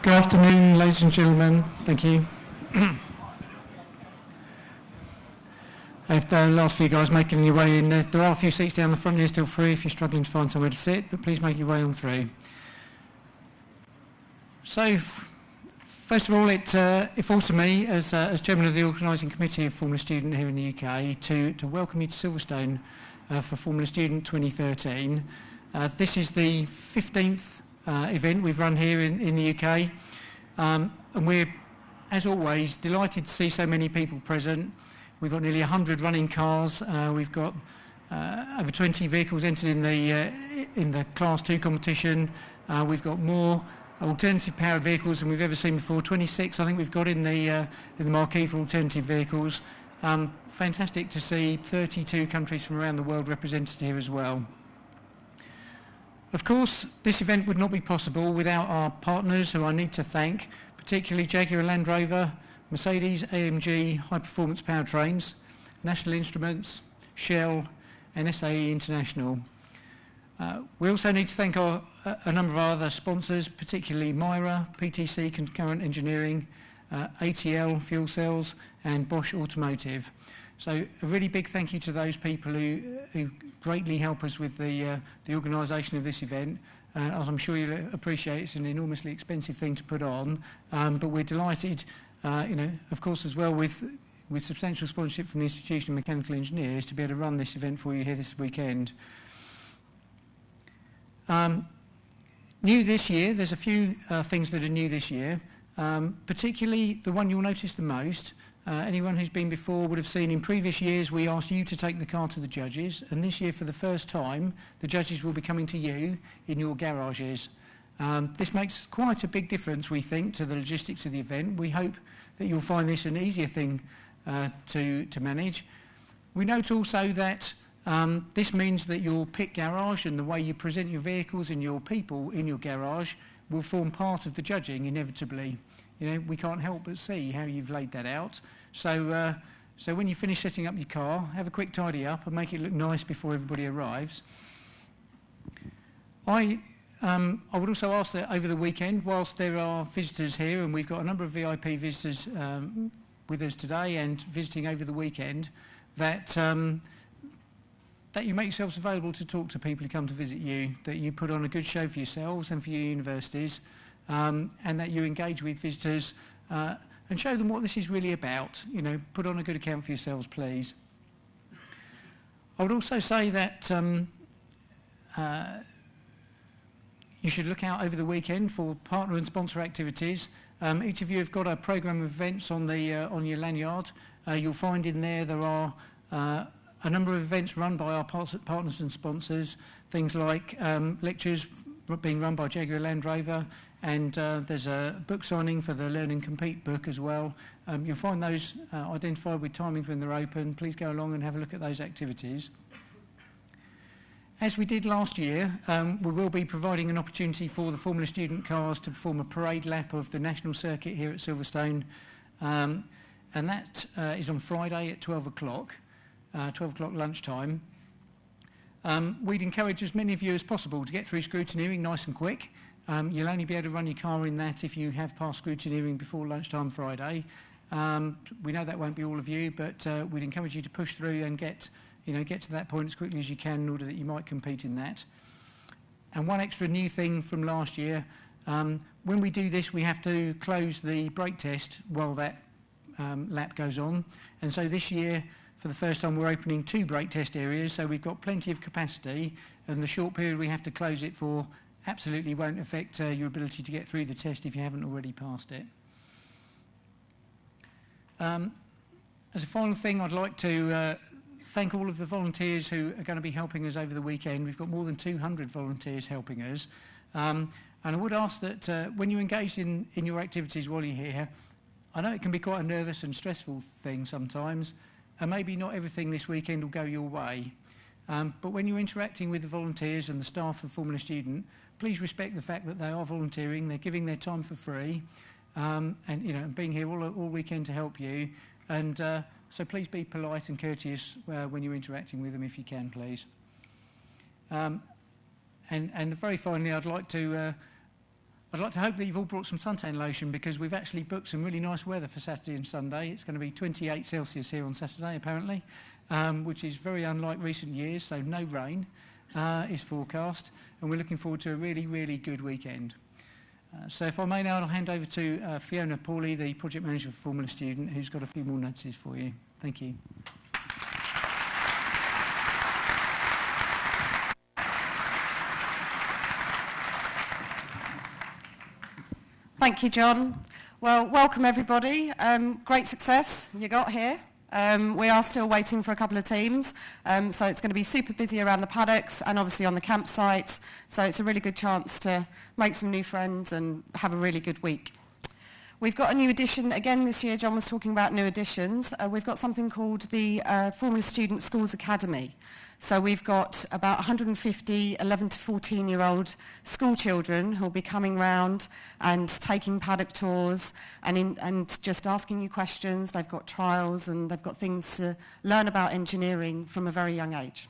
Good afternoon, ladies and gentlemen. Thank you. If the last few guys making your way in, there are a few seats down the front here still free if you're struggling to find somewhere to sit, but please make your way on through. So, first of all, it falls to me as chairman of the organising committee of Formula Student here in the UK to welcome you to Silverstone for Formula Student 2013. This is the 15th event we've run here in the UK, and we're, as always, delighted to see so many people present. We've got nearly 100 running cars. We've got over 20 vehicles entered in the Class 2 competition. We've got more alternative powered vehicles than we've ever seen before. 26, I think, we've got in the marquee for alternative vehicles. Fantastic to see 32 countries from around the world represented here as well. Of course, this event would not be possible without our partners, who I need to thank, particularly Jaguar Land Rover, Mercedes AMG High Performance Powertrains, National Instruments, Shell and SAE International. We also need to thank a number of our other sponsors, particularly Myra, PTC Concurrent Engineering, ATL Fuel Cells and Bosch Automotive. So a really big thank you to those people who greatly help us with the organisation of this event. As I'm sure you'll appreciate, it's an enormously expensive thing to put on, but we're delighted, of course, as well with substantial sponsorship from the Institution of Mechanical Engineers to be able to run this event for you here this weekend. New this year, there's a few things that are new this year, particularly the one you'll notice the most. Anyone who's been before would have seen in previous years we asked you to take the car to the judges, and this year for the first time the judges will be coming to you in your garages. This makes quite a big difference, we think, to the logistics of the event. We hope that you'll find this an easier thing to manage. We note also that this means that your pit garage and the way you present your vehicles and your people in your garage will form part of the judging inevitably. We can't help but see how you've laid that out. So when you finish setting up your car, have a quick tidy up and make it look nice before everybody arrives. I would also ask that over the weekend, whilst there are visitors here, and we've got a number of VIP visitors with us today and visiting over the weekend, that you make yourselves available to talk to people who come to visit you, that you put on a good show for yourselves and for your universities, and that you engage with visitors and show them what this is really about. Put on a good account for yourselves, please. I would also say that you should look out over the weekend for partner and sponsor activities. Each of you have got a programme of events on your lanyard. You'll find in there are a number of events run by our partners and sponsors, things like lectures being run by Jaguar Land Rover, and there's a book signing for the Learn and Compete book as well. You'll find those identified with timings when they're open. Please go along and have a look at those activities. As we did last year, we will be providing an opportunity for the Formula Student cars to perform a parade lap of the national circuit here at Silverstone, and that is on Friday at 12 o'clock lunchtime. We'd encourage as many of you as possible to get through scrutineering nice and quick. You'll only be able to run your car in that if you have passed scrutineering before lunchtime Friday. We know that won't be all of you, but we'd encourage you to push through and get to that point as quickly as you can in order that you might compete in that. And one extra new thing from last year, when we do this, we have to close the brake test while that lap goes on. And so this year, for the first time, we're opening 2 brake test areas, so we've got plenty of capacity, and the short period we have to close it for absolutely won't affect your ability to get through the test if you haven't already passed it. As a final thing, I'd like to thank all of the volunteers who are going to be helping us over the weekend. We've got more than 200 volunteers helping us. And I would ask that when you're engaged in your activities while you're here, I know it can be quite a nervous and stressful thing sometimes, and maybe not everything this weekend will go your way. But when you're interacting with the volunteers and the staff of Formula Student, please respect the fact that they are volunteering, they're giving their time for free, and being here all weekend to help you. And so please be polite and courteous when you're interacting with them if you can, please. And very finally, I'd like to I'd like to hope that you've all brought some suntan lotion because we've actually booked some really nice weather for Saturday and Sunday. It's going to be 28 Celsius here on Saturday, apparently, which is very unlike recent years, so no rain is forecast, and we're looking forward to a really, really good weekend. So if I may now, I'll hand over to Fiona Pauly, the Project Manager for Formula Student, who's got a few more notices for you. Thank you. Thank you, John. Well, welcome everybody. Great success you got here. We are still waiting for a couple of teams, so it's going to be super busy around the paddocks and obviously on the campsite, so it's a really good chance to make some new friends and have a really good week. We've got a new addition again this year. John was talking about new additions. We've got something called the Formula Student Schools Academy. So we've got about 150 11 to 14-year-old school children who will be coming round and taking paddock tours and just asking you questions. They've got trials and they've got things to learn about engineering from a very young age.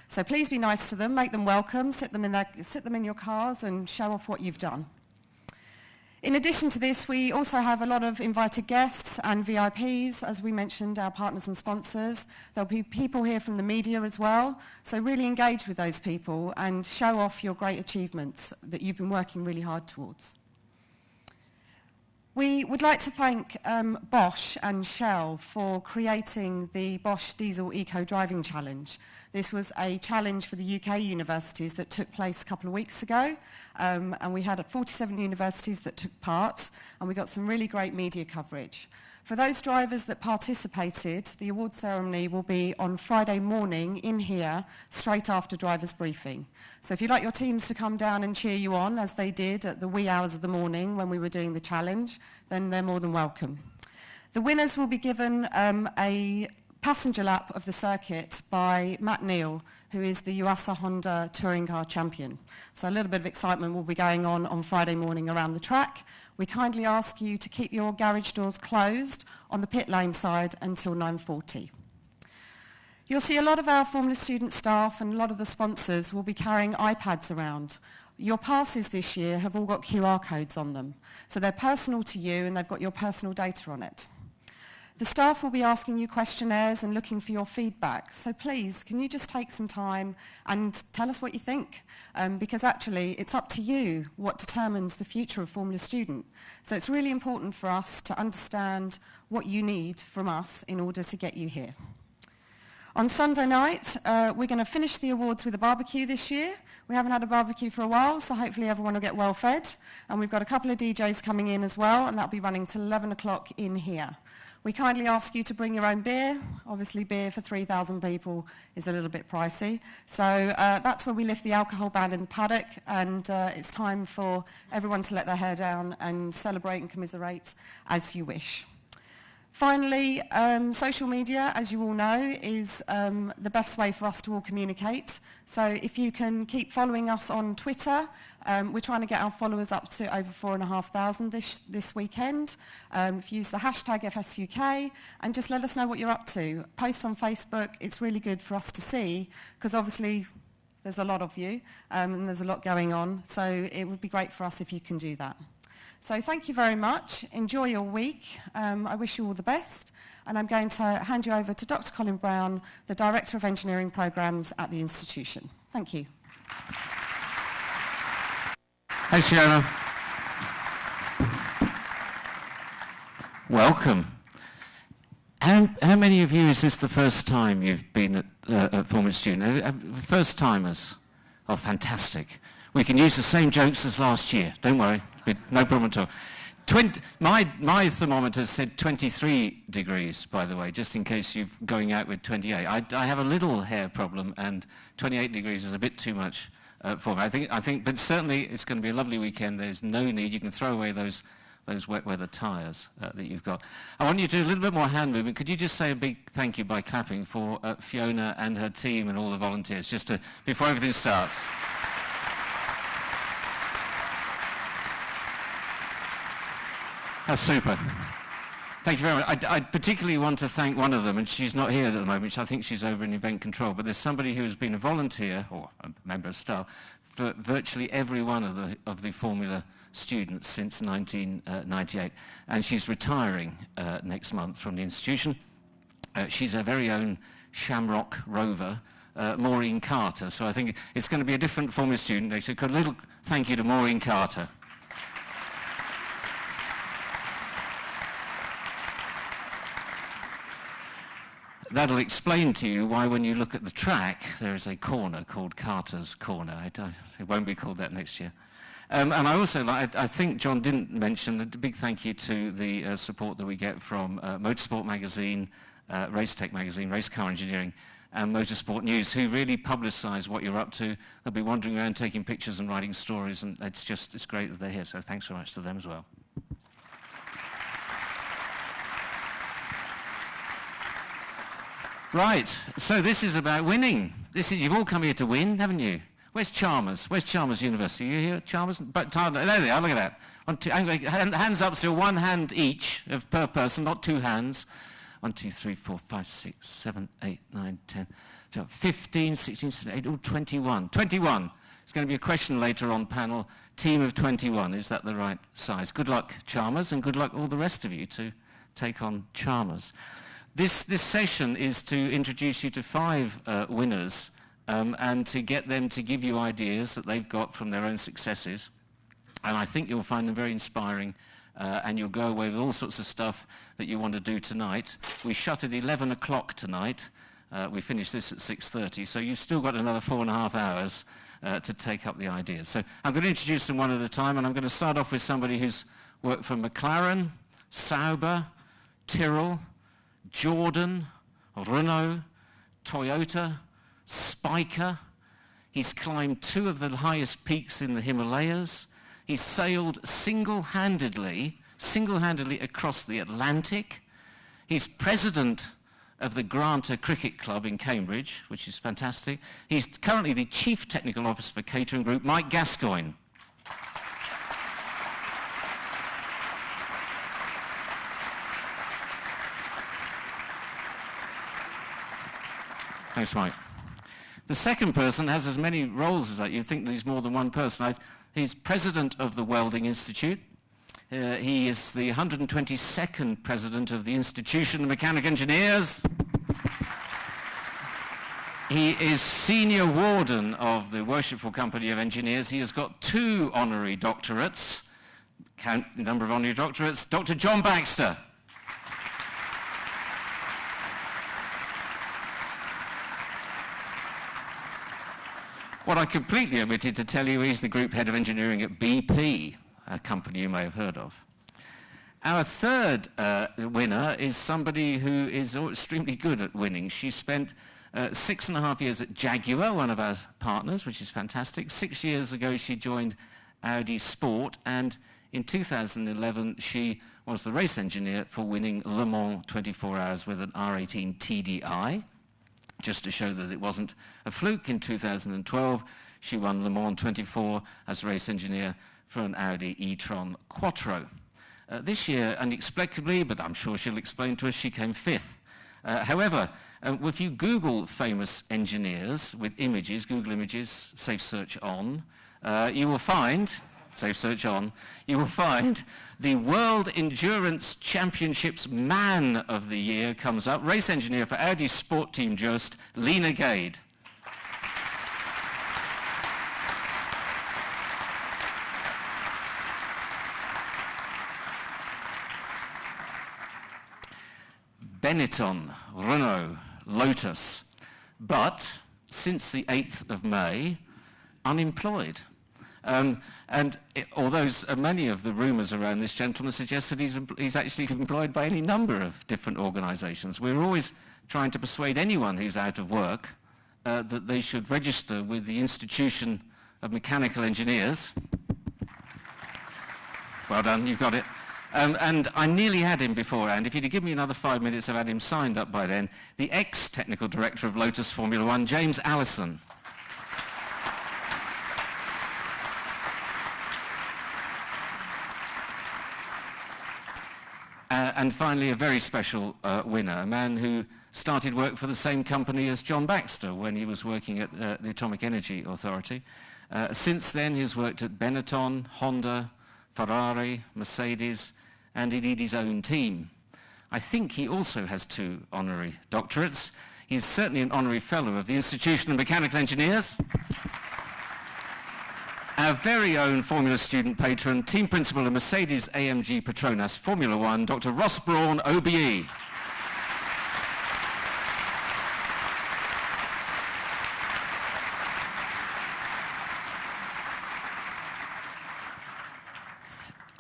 So please be nice to them, make them welcome, sit them in your cars and show off what you've done. In addition to this, we also have a lot of invited guests and VIPs, as we mentioned, our partners and sponsors. There'll be people here from the media as well, so really engage with those people and show off your great achievements that you've been working really hard towards. We would like to thank Bosch and Shell for creating the Bosch Diesel Eco Driving Challenge. This was a challenge for the UK universities that took place a couple of weeks ago, and we had 47 universities that took part, and we got some really great media coverage. For those drivers that participated, the award ceremony will be on Friday morning in here, straight after driver's briefing. So if you'd like your teams to come down and cheer you on, as they did at the wee hours of the morning when we were doing the challenge, then they're more than welcome. The winners will be given a passenger lap of the circuit by Matt Neal, who is the Yuasa Honda Touring Car Champion. So a little bit of excitement will be going on Friday morning around the track. We kindly ask you to keep your garage doors closed on the pit lane side until 9:40. You'll see a lot of our Formula Student staff and a lot of the sponsors will be carrying iPads around. Your passes this year have all got QR codes on them, so they're personal to you and they've got your personal data on it. The staff will be asking you questionnaires and looking for your feedback. So please, can you just take some time and tell us what you think? Because actually, it's up to you what determines the future of Formula Student. So it's really important for us to understand what you need from us in order to get you here. On Sunday night, we're going to finish the awards with a barbecue this year. We haven't had a barbecue for a while, so hopefully everyone will get well fed. And we've got a couple of DJs coming in as well, and that'll be running till 11 o'clock in here. We kindly ask you to bring your own beer. Obviously, beer for 3,000 people is a little bit pricey. So that's where we lift the alcohol ban in the paddock, and it's time for everyone to let their hair down and celebrate and commiserate as you wish. Finally, social media, as you all know, is the best way for us to all communicate. So if you can keep following us on Twitter, we're trying to get our followers up to over 4,500 this weekend. If you use the hashtag FSUK, and just let us know what you're up to. Post on Facebook, it's really good for us to see, because obviously there's a lot of you, and there's a lot going on, so it would be great for us if you can do that. So thank you very much. Enjoy your week. I wish you all the best. And I'm going to hand you over to Dr. Colin Brown, the Director of Engineering Programmes at the institution. Thank you. Thanks, Fiona. Welcome. How many of you is this the first time you've been at Formula Student? First timers? Oh, fantastic. We can use the same jokes as last year. Don't worry. No problem at all. My thermometer said 23 degrees, by the way, just in case you're going out with 28. I have a little hair problem, and 28 degrees is a bit too much for me. I think, but certainly it's going to be a lovely weekend. There's no need. You can throw away those wet weather tyres that you've got. I want you to do a little bit more hand movement. Could you just say a big thank you by clapping for Fiona and her team and all the volunteers, just before everything starts? That's super. Thank you very much. I particularly want to thank one of them, and she's not here at the moment. I think she's over in event control, but there's somebody who has been a volunteer, or a member of staff, for virtually every one of the Formula students since 1998, and she's retiring next month from the institution. She's our very own Shamrock Rover, Maureen Carter. So I think it's going to be a different Formula student. So a little thank you to Maureen Carter. That'll explain to you why when you look at the track there is a corner called Carter's Corner. It won't be called that next year. And I also I think John didn't mention a big thank you to the support that we get from Motorsport Magazine, Race Tech Magazine, Race Car Engineering and Motorsport News, who really publicise what you're up to. They'll be wandering around taking pictures and writing stories, and it's great that they're here, so thanks so much to them as well. Right, so this is about winning. You've all come here to win, haven't you? Where's Chalmers? Where's Chalmers University? Are you here, Chalmers? But there they are, look at that. 1, 2, hands up still, one hand each per person, not two hands. 1, 2, 3, 4, 5, 6, 7, 8, 9, 10, 12, 15, 16, 17, 18, 21. 21. It's going to be a question later on panel. Team of 21, is that the right size? Good luck, Chalmers, and good luck all the rest of you to take on Chalmers. This session is to introduce you to 5 winners and to get them to give you ideas that they've got from their own successes. And I think you'll find them very inspiring and you'll go away with all sorts of stuff that you want to do tonight. We shut at 11 o'clock tonight. We finish this at 6:30, so you've still got another 4.5 hours to take up the ideas. So I'm going to introduce them one at a time, and I'm going to start off with somebody who's worked for McLaren, Sauber, Tyrrell, Jordan, Renault, Toyota, Spiker. He's climbed 2 of the highest peaks in the Himalayas. He's sailed single-handedly across the Atlantic. He's president of the Granta Cricket Club in Cambridge, which is fantastic. He's currently the Chief Technical Officer for Catering Group, Mike Gascoigne. Thanks, Mike. The second person has as many roles as that. You'd think that he's more than one person. He's president of the Welding Institute. He is the 122nd president of the Institution of Mechanic Engineers. He is senior warden of the Worshipful Company of Engineers. He has got 2 honorary doctorates. Count the number of honorary doctorates. Dr. John Baxter. What I completely omitted to tell you is the group head of engineering at BP, a company you may have heard of. Our third winner is somebody who is extremely good at winning. She spent 6.5 years at Jaguar, one of our partners, which is fantastic. 6 years ago she joined Audi Sport, and in 2011 she was the race engineer for winning Le Mans 24 Hours with an R18 TDI. Just to show that it wasn't a fluke, in 2012 she won Le Mans 24 as race engineer for an Audi e-tron Quattro. This year, inexplicably, but I'm sure she'll explain to us, she came 5th. However, if you Google famous engineers with images, Google Images, Safe Search on, you will find the World Endurance Championships Man of the Year comes up, race engineer for Audi Sport Team Just, Lena Gade. Benetton, Renault, Lotus, but since the 8th of May, unemployed. Although many of the rumours around this gentleman suggest that he's actually employed by any number of different organisations. We're always trying to persuade anyone who's out of work that they should register with the Institution of Mechanical Engineers. Well done, you've got it. And I nearly had him beforehand. If you'd have given me another 5 minutes, I'd had him signed up by then. The ex-technical director of Lotus Formula One, James Allison. And finally, a very special winner, a man who started work for the same company as John Baxter when he was working at the Atomic Energy Authority. Since then, he's worked at Benetton, Honda, Ferrari, Mercedes, and indeed his own team. I think he also has 2 honorary doctorates. He's certainly an honorary fellow of the Institution of Mechanical Engineers. Our very own Formula student patron, team principal of Mercedes-AMG Petronas Formula One, Dr. Ross Brawn, OBE.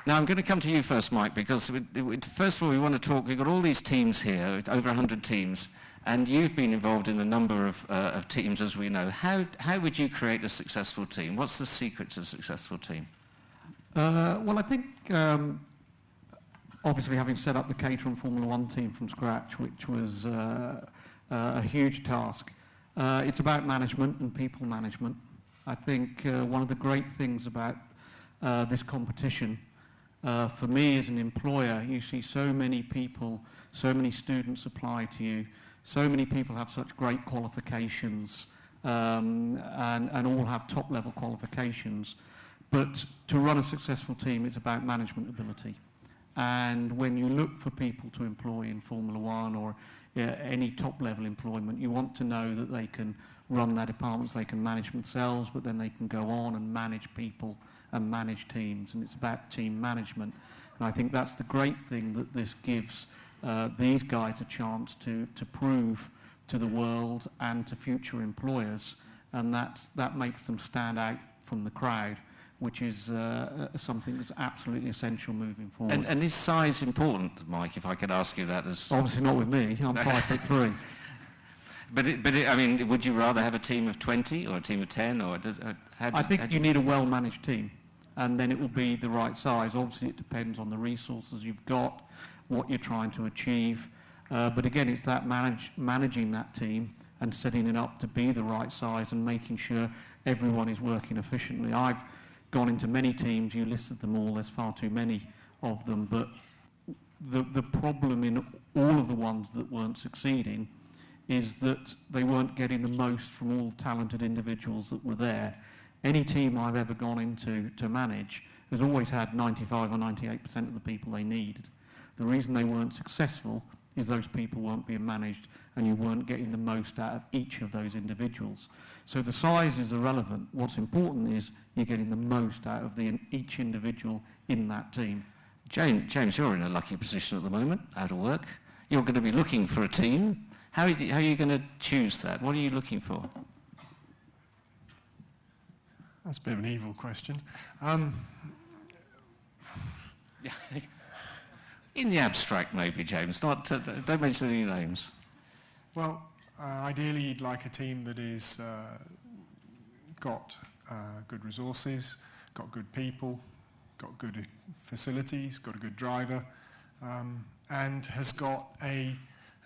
Now, I'm going to come to you first, Mike, because first of all, we want to talk, we've got all these teams here, over 100 teams, and you've been involved in a number of teams, as we know. How would you create a successful team? What's the secret to a successful team? Well, I think, obviously, having set up the Caterham Formula One team from scratch, which was a huge task, it's about management and people management. I think one of the great things about this competition, for me as an employer, you see so many people, so many students apply to you, so many people have such great qualifications and all have top-level qualifications. But to run a successful team, it's about management ability. And when you look for people to employ in Formula One or any top-level employment, you want to know that they can run their departments, they can manage themselves, but then they can go on and manage people and manage teams, and it's about team management. And I think that's the great thing that this gives these guys a chance to prove to the world and to future employers, and that makes them stand out from the crowd, which is something that's absolutely essential moving forward. And is size important, Mike, if I could ask you that? Obviously not with me, I'm 5'3". I mean, would you rather have a team of 20 or a team of 10? I think you need a well-managed team, and then it will be the right size. Obviously, it depends on the resources you've got, what you're trying to achieve. But again, it's that managing that team and setting it up to be the right size and making sure everyone is working efficiently. I've gone into many teams, you listed them all, there's far too many of them, but the problem in all of the ones that weren't succeeding is that they weren't getting the most from all talented individuals that were there. Any team I've ever gone into to manage has always had 95 or 98% of the people they needed. The reason they weren't successful is those people weren't being managed and you weren't getting the most out of each of those individuals. So the size is irrelevant. What's important is you're getting the most out of each individual in that team. James, you're in a lucky position at the moment, out of work. You're going to be looking for a team. How are you going to choose that? What are you looking for? That's a bit of an evil question. In the abstract, maybe, James. Don't mention any names. Well, ideally, you'd like a team that is got good resources, got good people, got good facilities, got a good driver, and has got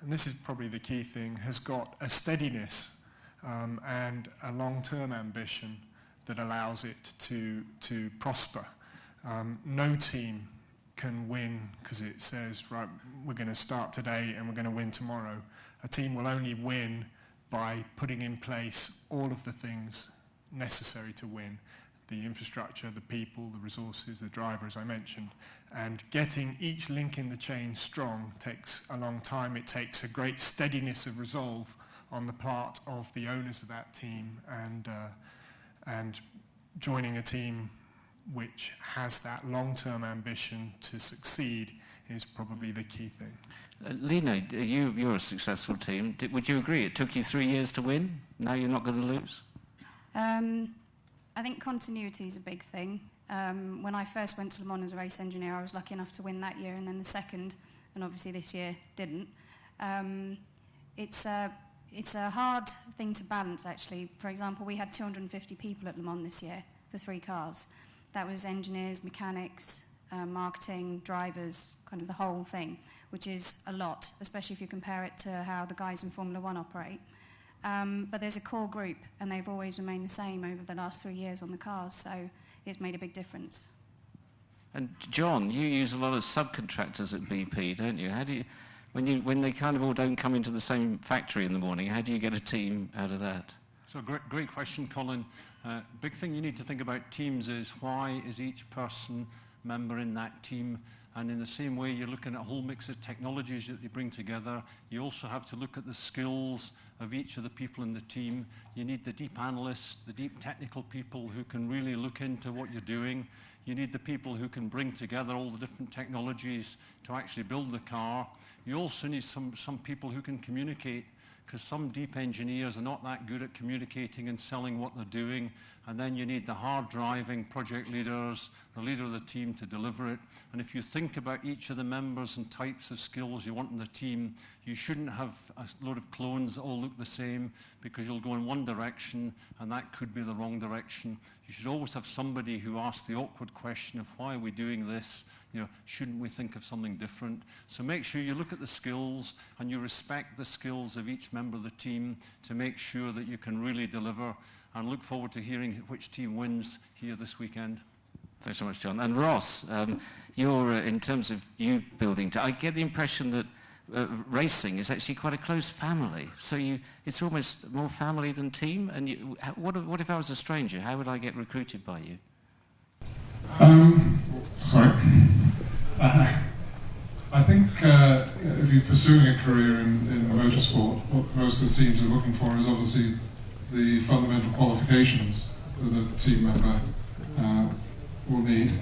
and this is probably the key thing, has got a steadiness and a long-term ambition that allows it to prosper. No team can win because it says, right, we're going to start today and we're going to win tomorrow. A team will only win by putting in place all of the things necessary to win. The infrastructure, the people, the resources, the driver, as I mentioned. And getting each link in the chain strong takes a long time. It takes a great steadiness of resolve on the part of the owners of that team, and joining a team which has that long-term ambition to succeed is probably the key thing. Lena, you're a successful team. Would you agree it took you 3 years to win? Now you're not going to lose? I think continuity is a big thing. When I first went to Le Mans as a race engineer, I was lucky enough to win that year, and then the second, and obviously this year didn't. It's a hard thing to balance, actually. For example, we had 250 people at Le Mans this year for 3 cars. That was engineers, mechanics, marketing, drivers, kind of the whole thing, which is a lot, especially if you compare it to how the guys in Formula One operate. But there's a core group, and they've always remained the same over the last 3 years on the cars, so it's made a big difference. And John, you use a lot of subcontractors at BP, don't you? How do you, when they kind of all don't come into the same factory in the morning, how do you get a team out of that? So great question, Colin. Big thing you need to think about teams is why is each person member in that team? And in the same way, you're looking at a whole mix of technologies that they bring together. You also have to look at the skills of each of the people in the team. You need the deep analysts, the deep technical people who can really look into what you're doing. You need the people who can bring together all the different technologies to actually build the car. You also need some people who can communicate, because some deep engineers are not that good at communicating and selling what they're doing. And then you need the hard-driving project leaders, the leader of the team to deliver it. And if you think about each of the members and types of skills you want in the team, you shouldn't have a load of clones that all look the same, because you'll go in one direction and that could be the wrong direction. You should always have somebody who asks the awkward question of why are we doing this? You know, shouldn't we think of something different? So make sure you look at the skills and you respect the skills of each member of the team to make sure that you can really deliver, and look forward to hearing which team wins here this weekend. Thanks so much, John. And Ross, you're, in terms of you building, I get the impression that racing is actually quite a close family. So it's almost more family than team. And what if I was a stranger? How would I get recruited by you? Sorry. I think if you're pursuing a career in motorsport, what most of the teams are looking for is obviously the fundamental qualifications that a team member will need.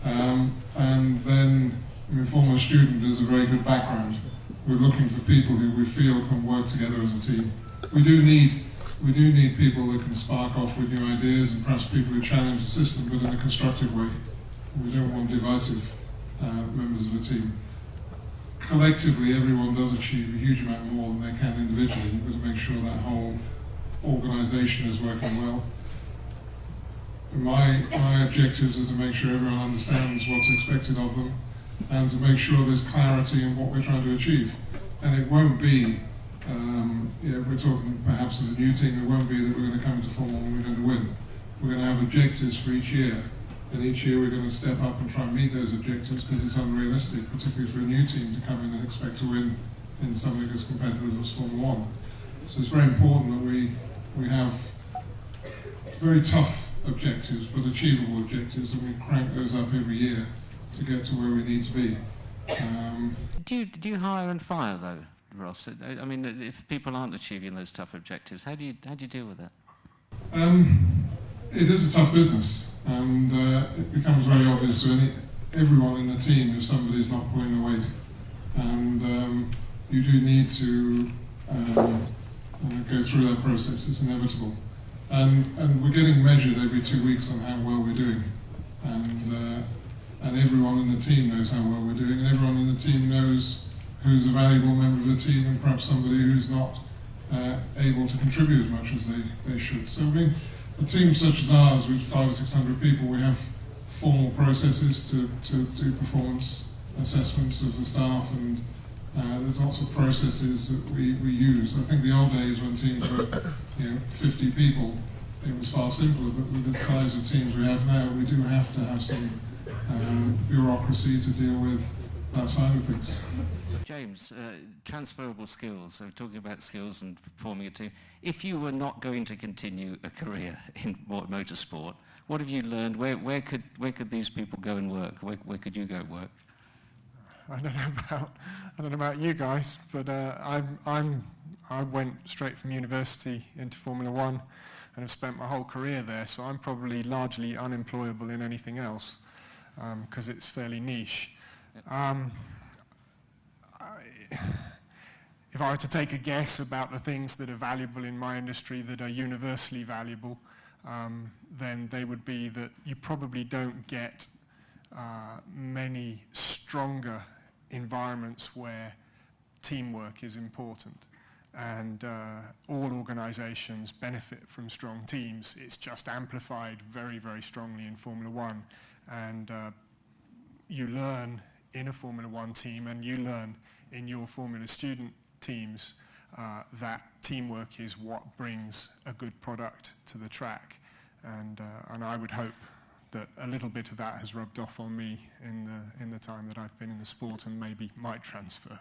And then, Formula Student is a very good background. We're looking for people who we feel can work together as a team. We do need people that can spark off with new ideas, and perhaps people who challenge the system, but in a constructive way. We don't want divisive members of a team. Collectively, everyone does achieve a huge amount more than they can individually. We've got to make sure that whole organisation is working well. My objectives are to make sure everyone understands what's expected of them, and to make sure there's clarity in what we're trying to achieve. And it won't be, we're talking perhaps of a new team, it won't be that we're going to come into Formula 1 and we're going to win. We're going to have objectives for each year, and each year we're going to step up and try and meet those objectives, because it's unrealistic, particularly for a new team, to come in and expect to win in something as competitive as Formula 1. So it's very important that we have very tough objectives, but achievable objectives, and we crank those up every year to get to where we need to be. Do you hire and fire though, Ross? I mean, if people aren't achieving those tough objectives, how do you deal with that? It is a tough business, and it becomes very obvious to everyone in the team if somebody's not pulling the weight. And you do need to go through that process. It's inevitable. And we're getting measured every 2 weeks on how well we're doing. And everyone in the team knows how well we're doing, and everyone in the team knows who's a valuable member of the team and perhaps somebody who's not able to contribute as much as they should. So I mean, a team such as ours, with 500 or 600 people, we have formal processes to do performance assessments of the staff, and there's lots of processes that we use. I think the old days when teams were 50 people, it was far simpler, but with the size of teams we have now, we do have to have some bureaucracy to deal with that side of things. James, transferable skills, so talking about skills and forming a team. If you were not going to continue a career in motorsport, what have you learned? Where could these people go and work? Where could you go work? I don't know about you guys, but I went straight from university into Formula 1 and have spent my whole career there, so I'm probably largely unemployable in anything else, because it's fairly niche. If I were to take a guess about the things that are valuable in my industry, that are universally valuable, then they would be that you probably don't get many stronger environments where teamwork is important. And all organisations benefit from strong teams. It's just amplified very, very strongly in Formula 1. And you learn in a Formula 1 team, and you learn in your Formula Student teams, that teamwork is what brings a good product to the track. And I would hope that a little bit of that has rubbed off on me in the time that I've been in the sport and maybe might transfer.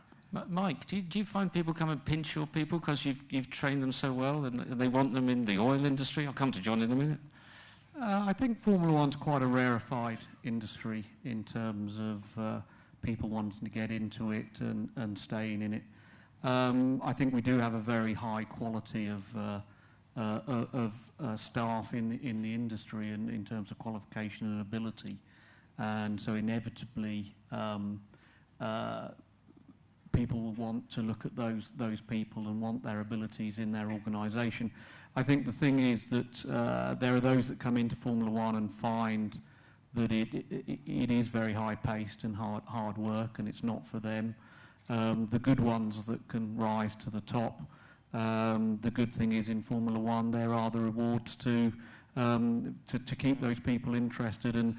Mike, do you find people come and pinch your people because you've trained them so well and they want them in the oil industry? I'll come to John in a minute. I think Formula One's quite a rarefied industry in terms of people wanting to get into it and staying in it. I think we do have a very high quality of staff in the industry and in terms of qualification and ability, and so inevitably people will want to look at those people and want their abilities in their organisation. I think the thing is that there are those that come into Formula One and find that it is very high-paced and hard work, and it's not for them. The good ones that can rise to the top. The good thing is in Formula One there are the rewards to keep those people interested. And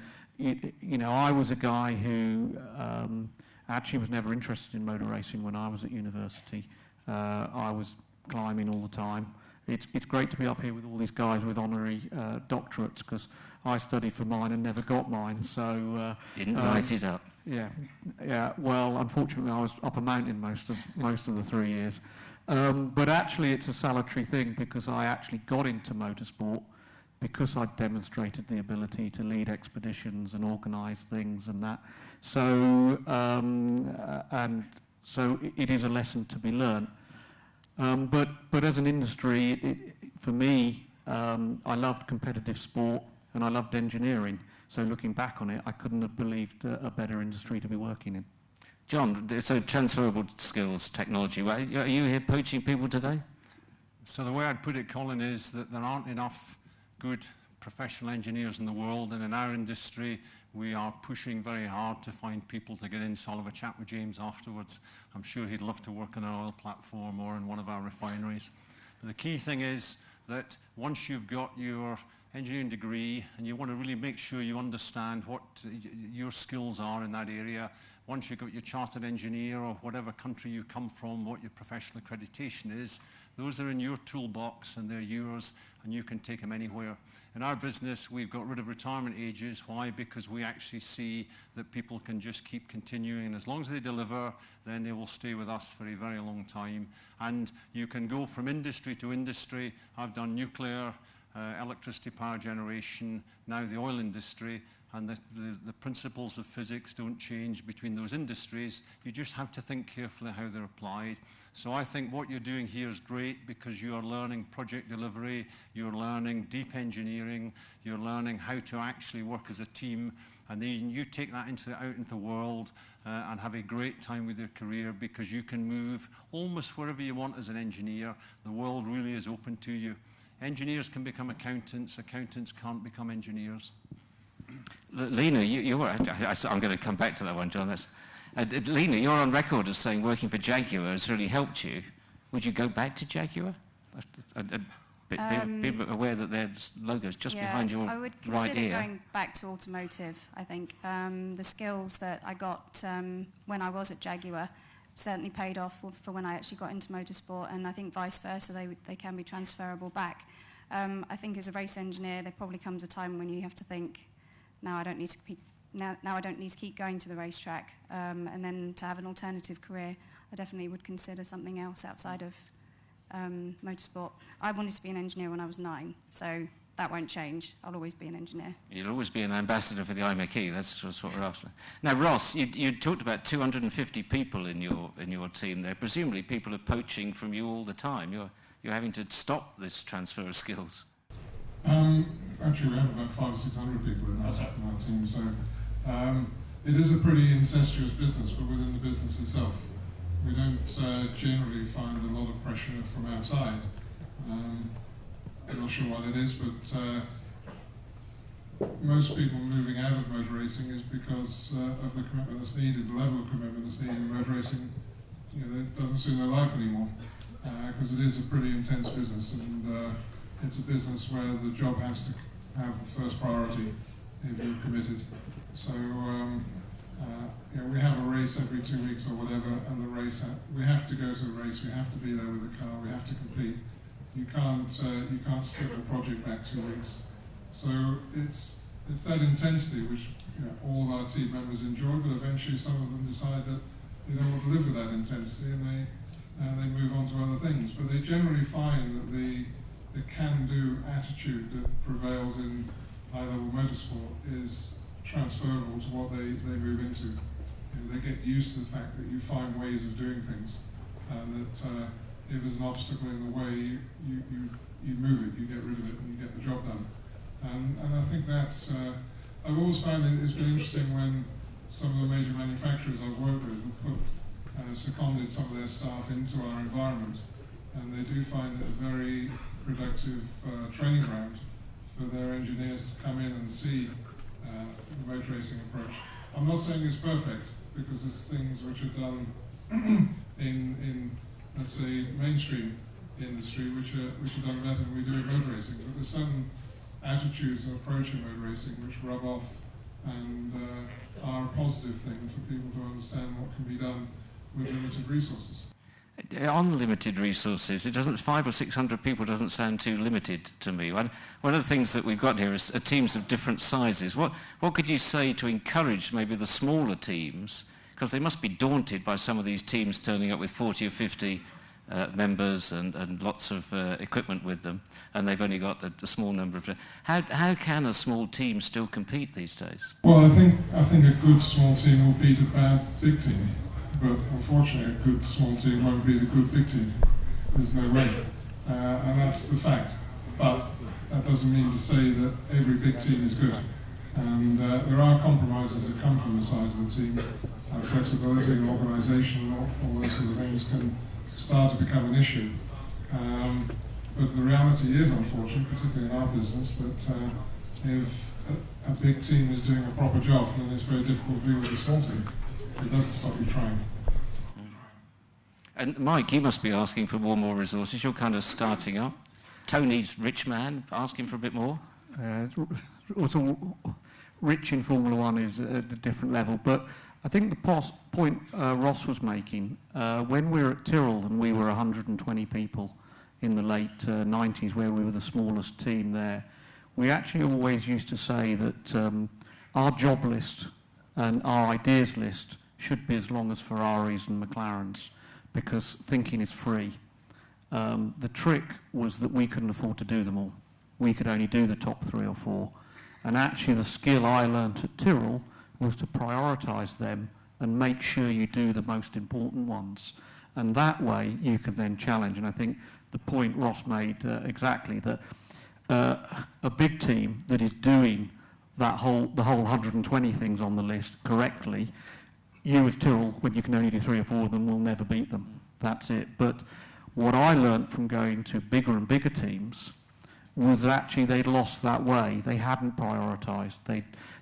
I was a guy who actually was never interested in motor racing when I was at university. I was climbing all the time. It's great to be up here with all these guys with honorary doctorates, because I studied for mine and never got mine. So didn't write it up. Yeah. Well, unfortunately, I was up a mountain most of the 3 years. But actually, it's a salutary thing, because I actually got into motorsport because I'd demonstrated the ability to lead expeditions and organise things and that. So it is a lesson to be learnt. But as an industry, for me, I loved competitive sport and I loved engineering. So looking back on it, I couldn't have believed a better industry to be working in. John, so transferable skills, technology. Are you here poaching people today? So the way I'd put it, Colin, is that there aren't enough good professional engineers in the world, and in our industry we are pushing very hard to find people to get in. So I'll have a chat with James afterwards. I'm sure he'd love to work on an oil platform or in one of our refineries. But the key thing is that once you've got your engineering degree and you want to really make sure you understand what your skills are in that area, once you've got your chartered engineer or whatever country you come from, what your professional accreditation is, those are in your toolbox and they're yours and you can take them anywhere. In our business, we've got rid of retirement ages. Why? Because we actually see that people can just keep continuing, and as long as they deliver, then they will stay with us for a very long time. And you can go from industry to industry. I've done nuclear, electricity power generation, now the oil industry, and the principles of physics don't change between those industries. You just have to think carefully how they're applied. So I think what you're doing here is great, because you are learning project delivery, you're learning deep engineering, you're learning how to actually work as a team, and then you take that out into the world and have a great time with your career, because you can move almost wherever you want as an engineer. The world really is open to you. Engineers can become accountants, accountants can't become engineers. Lena, I'm going to come back to that one, John. Lena, you're on record as saying working for Jaguar has really helped you. Would you go back to Jaguar? Be aware that there's logos just behind your right ear. I would consider going back to automotive, I think. The skills that I got when I was at Jaguar certainly paid off for when I actually got into motorsport, and I think vice versa, they can be transferable back. I think as a race engineer, there probably comes a time when you have to think, now I don't need to keep going to the racetrack, and then to have an alternative career, I definitely would consider something else outside of motorsport. I wanted to be an engineer when I was 9, so that won't change. I'll always be an engineer. You'll always be an ambassador for the IMechE. That's what we're after. Now, Ross, you talked about 250 people in your team there. Presumably, people are poaching from you all the time. You're having to stop this transfer of skills. Actually, we have about 500 or 600 people in our team, so it is a pretty incestuous business, but within the business itself. We don't generally find a lot of pressure from outside. I'm not sure what it is, but most people moving out of motor racing is because of the commitment that's needed, the level of commitment that's needed in motor racing. That doesn't suit their life anymore, because it is a pretty intense business, and it's a business where the job has to have the first priority if you're committed. So we have a race every 2 weeks or whatever, and the race we have to go to the race. We have to be there with the car. We have to You can't slip a project back 2 weeks. So it's it's that intensity which all of our team members enjoy, but eventually some of them decide that they don't want to live with that intensity and they move on to other things. But they generally find that the can-do attitude that prevails in high-level motorsport is transferable to what they move into. They get used to the fact that you find ways of doing things, and that if there's an obstacle in the way, you move it, you get rid of it, and you get the job done. And I think that's, I've always found it's been interesting when some of the major manufacturers I've worked with have put, seconded some of their staff into our environment, and they do find it a very productive training ground for their engineers to come in and see the motor racing approach. I'm not saying it's perfect, because there's things which are done in let's say, mainstream industry which are done better than we do in motor racing, but there's certain attitudes and approach in motor racing which rub off and are a positive thing for people to understand what can be done with limited resources. On limited resources, 500 or 600 people doesn't sound too limited to me. One of the things that we've got here is teams of different sizes. What could you say to encourage maybe the smaller teams, because they must be daunted by some of these teams turning up with 40 or 50 members and lots of equipment with them, and they've only got a small number of... How can a small team still compete these days? Well, I think a good small team will beat a bad big team. But unfortunately, a good small team won't beat a good big team. There's no way. And that's the fact. But that doesn't mean to say that every big team is good. And there are compromises that come from the size of the team. Flexibility and organisation, all those sort of things can start to become an issue. But the reality is, unfortunately, particularly in our business, that if a big team is doing a proper job, then it's very difficult to do with a small team. It doesn't stop you trying. And Mike, you must be asking for more resources. You're kind of starting up. Tony's rich man, asking for a bit more. Also, rich in Formula One is at a different level. But I think the point Ross was making, when we were at Tyrrell and we were 120 people in the late 90s, where we were the smallest team there, we actually always used to say that our job list and our ideas list should be as long as Ferraris and McLarens, because thinking is free. The trick was that we couldn't afford to do them all. We could only do the top 3 or 4. And actually the skill I learnt at Tyrrell was to prioritise them and make sure you do the most important ones. And that way you can then challenge. And I think the point Ross made exactly, that a big team that is doing the whole 120 things on the list correctly, you as Tyrrell, when you can only do 3 or 4 of them, will never beat them. That's it. But what I learnt from going to bigger and bigger teams was actually they'd lost that way. They hadn't prioritised.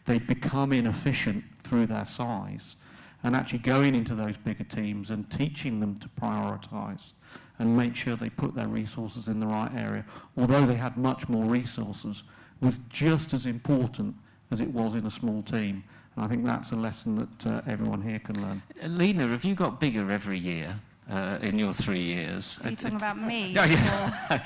They'd become inefficient through their size. And actually going into those bigger teams and teaching them to prioritise and make sure they put their resources in the right area, although they had much more resources, was just as important as it was in a small team. And I think that's a lesson that everyone here can learn. Lena, have you got bigger every year in your 3 years? Are you talking about me? Yeah.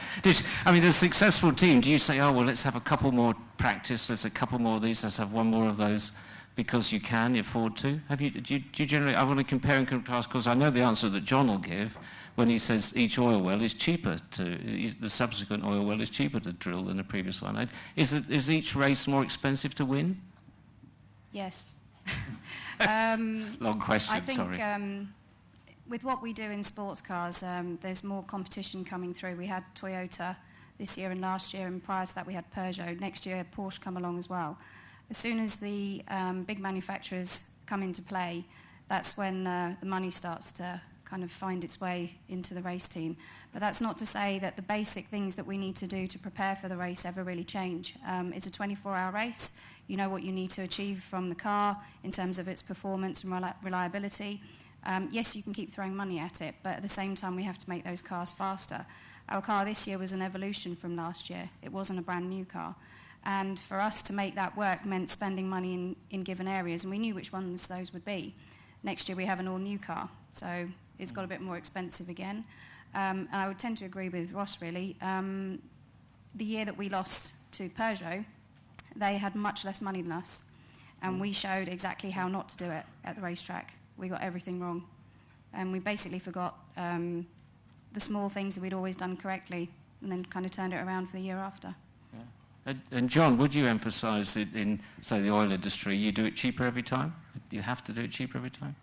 I mean, a successful team, do you say, oh, well, let's have a couple more practice, let's have a couple more of these, let's have one more of those, because you can, you afford to? Do you generally, I want to compare and contrast, because I know the answer that John will give when he says each oil well is cheaper the subsequent oil well is cheaper to drill than the previous one. Is each race more expensive to win? Yes. Long question, sorry. I think with what we do in sports cars, there's more competition coming through. We had Toyota this year and last year, and prior to that we had Peugeot. Next year Porsche come along as well. As soon as the big manufacturers come into play, that's when the money starts to kind of find its way into the race team. But that's not to say that the basic things that we need to do to prepare for the race ever really change. It's a 24-hour race. You know what you need to achieve from the car in terms of its performance and reliability. Yes, you can keep throwing money at it, but at the same time we have to make those cars faster. Our car this year was an evolution from last year. It wasn't a brand new car. And for us to make that work meant spending money in given areas, and we knew which ones those would be. Next year we have an all-new car, so it's got a bit more expensive again. And I would tend to agree with Ross, really. The year that we lost to Peugeot, they had much less money than us, and we showed exactly how not to do it at the racetrack. We got everything wrong, and we basically forgot the small things that we'd always done correctly, and then kind of turned it around for the year after. Yeah. And John, would you emphasise that in, say, the oil industry, you do it cheaper every time? You have to do it cheaper every time?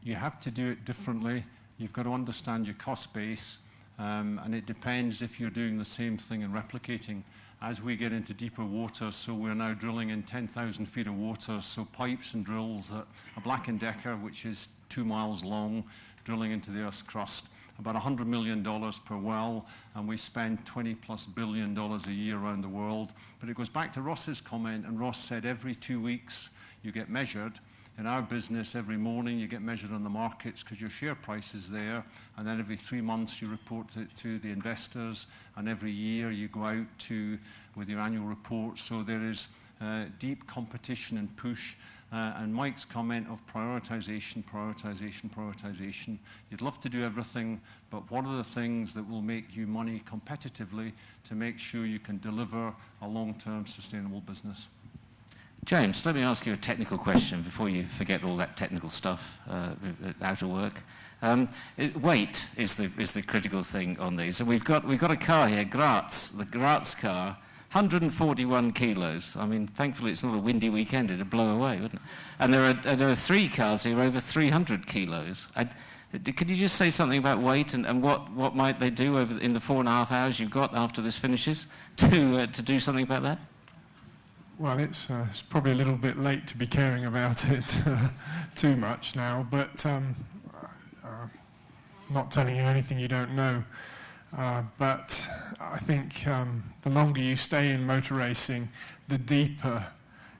You have to do it differently. You've got to understand your cost base, and it depends if you're doing the same thing and replicating. As we get into deeper water, so we're now drilling in 10,000 feet of water, so pipes and drills that a Black & Decker, which is 2 miles long, drilling into the Earth's crust, about $100 million per well, and we spend $20+ billion a year around the world. But it goes back to Ross's comment, and Ross said every 2 weeks you get measured. In our business, every morning you get measured on the markets because your share price is there, and then every 3 months you report it to the investors, and every year you go out with your annual report. So there is deep competition and push. And Mike's comment of prioritization, prioritization, prioritization. You'd love to do everything, but what are the things that will make you money competitively to make sure you can deliver a long-term sustainable business? James, let me ask you a technical question before you forget all that technical stuff out of work. Weight is the critical thing on these. And we've got a car here, Graz, the Graz car, 141 kilos. I mean, thankfully it's not a windy weekend, it'd blow away, wouldn't it? And there are 3 cars here over 300 kilos. Could you just say something about weight and what might they do in the 4.5 hours you've got after this finishes to do something about that? Well, it's probably a little bit late to be caring about it too much now, but not telling you anything you don't know. But I think the longer you stay in motor racing, the deeper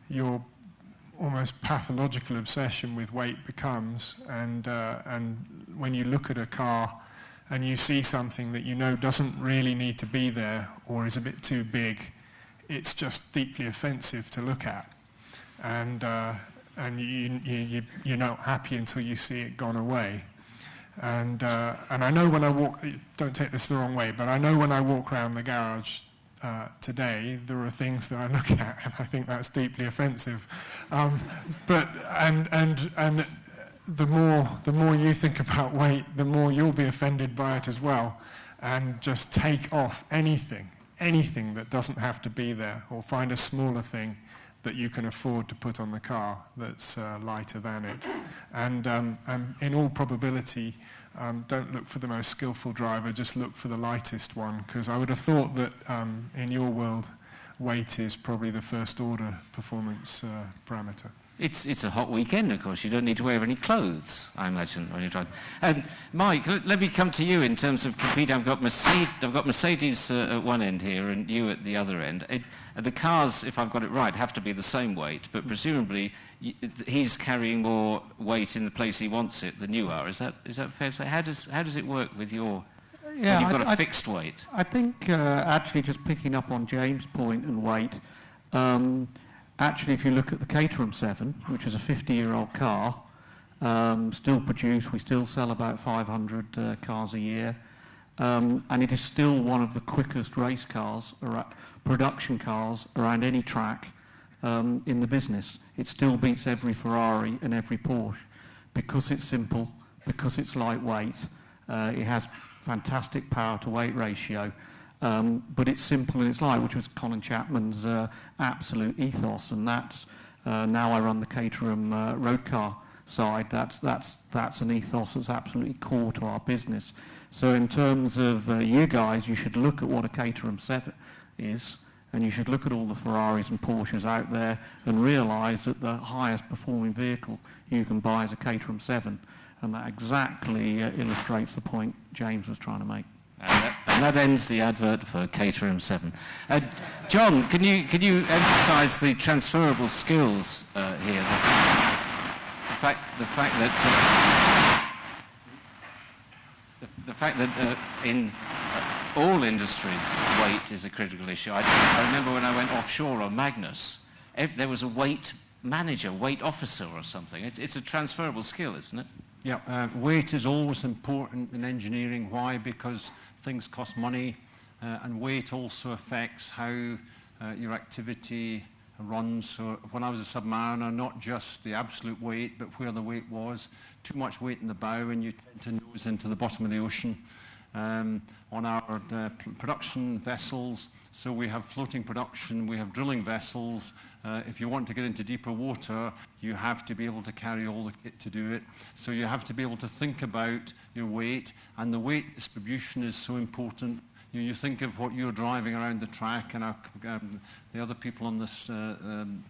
your almost pathological obsession with weight becomes. And when you look at a car and you see something that you know doesn't really need to be there or is a bit too big, it's just deeply offensive to look at. And you're not happy until you see it gone away. And I know when I walk, don't take this the wrong way, but I know when I walk around the garage today, there are things that I look at and I think that's deeply offensive. But the more you think about weight, the more you'll be offended by it as well, and just take off anything that doesn't have to be there, or find a smaller thing that you can afford to put on the car that's lighter than it. And in all probability, don't look for the most skillful driver, just look for the lightest one, because I would have thought that in your world, weight is probably the first order performance parameter. It's a hot weekend, of course. You don't need to wear any clothes, I imagine, when you're driving. Mike, let me come to you in terms of competing. I've got Mercedes at one end here and you at the other end. The cars, if I've got it right, have to be the same weight, but presumably he's carrying more weight in the place he wants it than you are. Is that fair to say? How does it work with your... Yeah, you've got a fixed weight? I think actually just picking up on James' point and weight, actually, if you look at the Caterham 7, which is a 50-year-old car, still produced, we still sell about 500 cars a year, and it is still one of the quickest race cars, production cars, around any track in the business. It still beats every Ferrari and every Porsche because it's simple, because it's lightweight, it has fantastic power-to-weight ratio, but it's simple and it's light, which was Colin Chapman's absolute ethos, and that's now I run the Caterham road car side. That's an ethos that's absolutely core to our business. So in terms of you guys, you should look at what a Caterham 7 is, and you should look at all the Ferraris and Porsches out there and realise that the highest performing vehicle you can buy is a Caterham 7, and that exactly illustrates the point James was trying to make. And that ends the advert for Caterham 7. John, can you emphasise the transferable skills here? The fact that in all industries weight is a critical issue. I remember when I went offshore on Magnus, there was a weight manager, weight officer or something. It's a transferable skill, isn't it? Yeah, weight is always important in engineering. Why? Because things cost money, and weight also affects how your activity runs. So when I was a submariner, not just the absolute weight, but where the weight was. Too much weight in the bow and you tend to nose into the bottom of the ocean. On our production vessels, so we have floating production, we have drilling vessels. If you want to get into deeper water, you have to be able to carry all the kit to do it. So you have to be able to think about your weight, and the weight distribution is so important. You think of what you're driving around the track, and the other people on this